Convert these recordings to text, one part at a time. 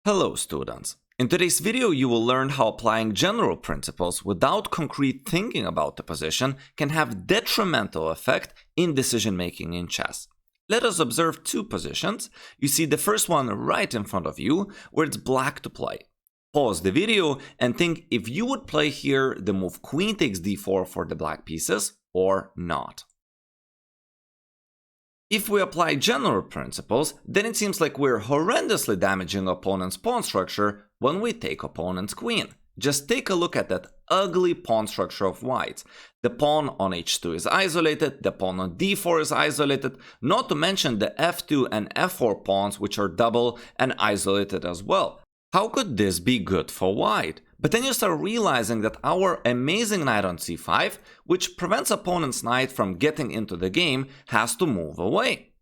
Hello students! In today's video you will learn how applying general principles without concrete thinking about the position can have detrimental effect in decision making in chess. Let us observe two positions. You see the first one right in front of you where it's black to play. Pause the video and think if you would play here the move queen takes d4 for the black pieces or not. If we apply general principles, then it seems like we're horrendously damaging opponent's pawn structure when we take opponent's queen. Just take a look at that ugly pawn structure of white. The pawn on h2 is isolated, the pawn on d4 is isolated, not to mention the f2 and f4 pawns which are double and isolated as well. How could this be good for white? But then you start realizing that our amazing knight on c5, which prevents opponent's knight from getting into the game, has to move away.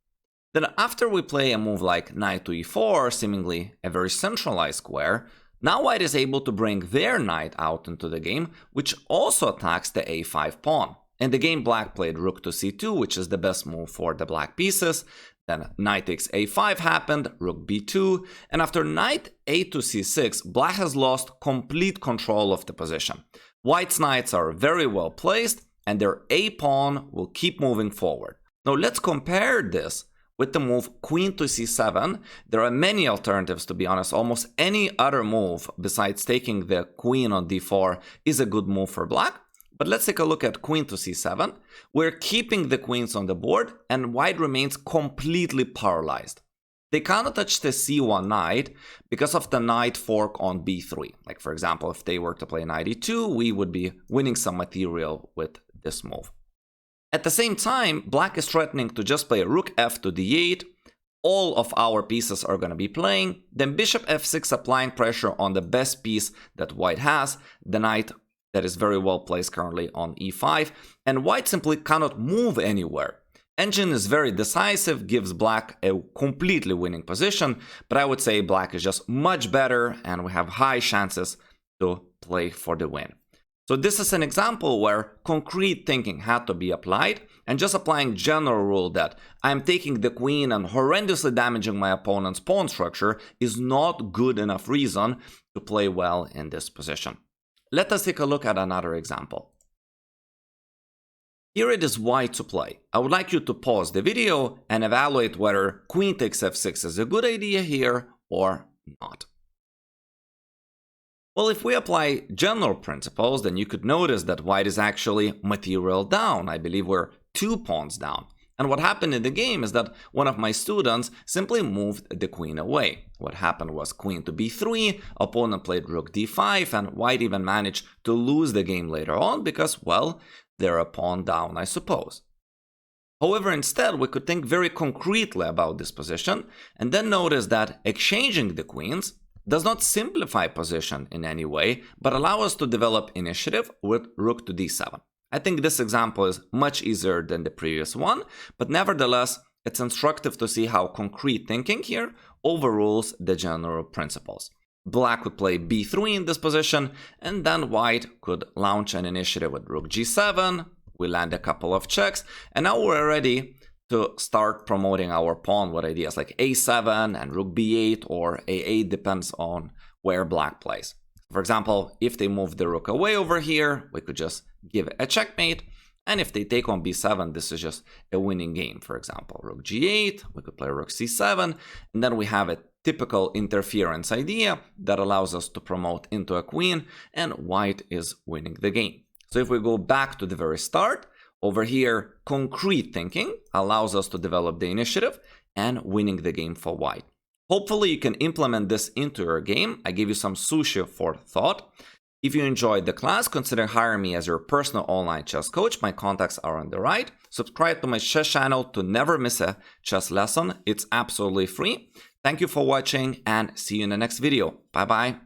Then after we play a move like knight to e4, seemingly a very centralized square, now white is able to bring their knight out into the game, which also attacks the a5 pawn. In the game black played rook to c2, which is the best move for the black pieces. Then knight takes a5 happened, rook b2, and after knight a to c6, black has lost complete control of the position. White's knights are very well placed, and their a pawn will keep moving forward. Now let's compare this with the move queen to c7. There are many alternatives, to be honest. Almost any other move besides taking the queen on d4 is a good move for black. But let's take a look at queen to c7. We're keeping the queens on the board, and white remains completely paralyzed. They cannot touch the c1 knight because of the knight fork on b3. Like for example, if they were to play knight e2, we would be winning some material with this move. At the same time, black is threatening to just play rook f to d8. All of our pieces are going to be playing. Then bishop f6 applying pressure on the best piece that white has, the knight that is very well placed currently on e5, and white simply cannot move anywhere. Engine is very decisive, gives black a completely winning position, but I would say black is just much better and we have high chances to play for the win. So this is an example where concrete thinking had to be applied, and just applying general rule that I'm taking the queen and horrendously damaging my opponent's pawn structure is not good enough reason to play well in this position. Let us take a look at another example. Here it is white to play. I would like you to pause the video and evaluate whether queen takes f6 is a good idea here or not. Well, if we apply general principles, then you could notice that white is actually material down. I believe we're 2 pawns down. And what happened in the game is that one of my students simply moved the queen away. What happened was queen to b3, opponent played rook d5, and white even managed to lose the game later on because, well, they're a pawn down, I suppose. However, instead, we could think very concretely about this position, and then notice that exchanging the queens does not simplify position in any way, but allow us to develop initiative with rook to d7. I think this example is much easier than the previous one, but nevertheless, it's instructive to see how concrete thinking here overrules the general principles. Black would play b3 in this position, and then white could launch an initiative with rook g7, we land a couple of checks, and now we're ready to start promoting our pawn with ideas like a7 and rook b8 or a8, depends on where black plays. For example, if they move the rook away over here, we could just give a checkmate. And if they take on b7, this is just a winning game. For example, rook g8, we could play rook c7, and then we have a typical interference idea that allows us to promote into a queen, and white is winning the game. So if we go back to the very start, over here, concrete thinking allows us to develop the initiative and winning the game for white. Hopefully you can implement this into your game. I gave you some sushi for thought. If you enjoyed the class, consider hiring me as your personal online chess coach. My contacts are on the right. Subscribe to my chess channel to never miss a chess lesson. It's absolutely free. Thank you for watching and see you in the next video. Bye bye.